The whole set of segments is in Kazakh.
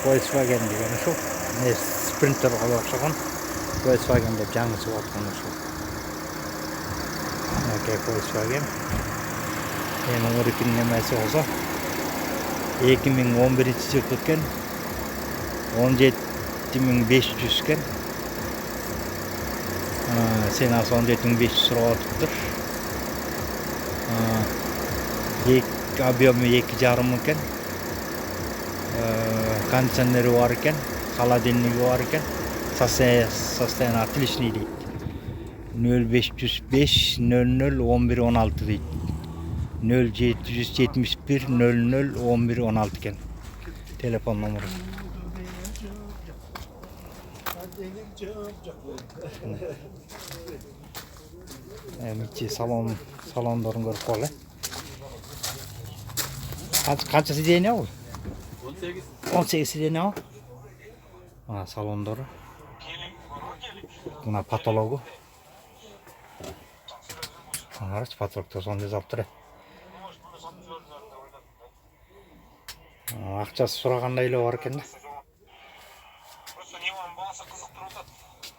Volkswagen деген ошо. СПРИНТЕР кылып окшогон. Volkswagen деп жаңылышып аткан ошо. Volkswagen. Эми мурикин немеси болсо 2011-жылы экен. 17500 экен. Сен азыр 17500 сурап атыптыр. Объемы 2,5 экен. Кондиционери бар экен, холодильниги бар экен. Состояние отличный дейт. 0505 00 11 16 дейт. 0771 00 11 16 экен. Телефон номеру. Эми салондорун көрүп калалы. Канча сиденье бул? 18 сиденье. Салондору. Мына потологу. Карачы потолокто сондай заптыр. Акчасы сурагандай эле бар экен да.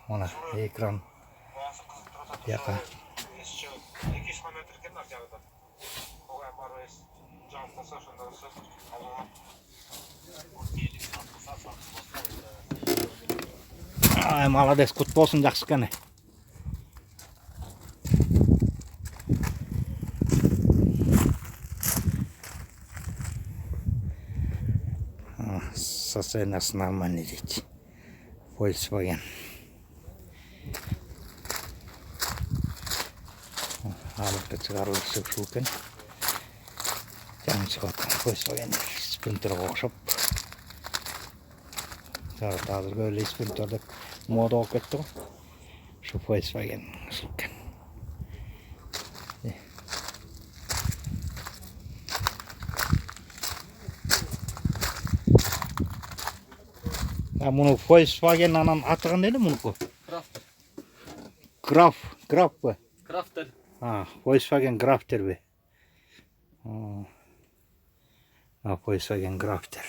Мына экран. Яка. Молодец, кут болсун, жакшы кene. Состояние нормальный дейт. Volkswagen. Алып чыгарылышы ушул экен. Жаңы чыгат Volkswagen СПРИНТЕРге окшоп. Азыр эле СПРИНТЕР деп мода болуп кетти го. Шу Volkswagen ушул экен. Муну Volkswagen анан аты кандай эле мунуку? Крафтер. Крафтер. Volkswagen Крафтерби. Volkswagen Крафтер.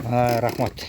Рахмат.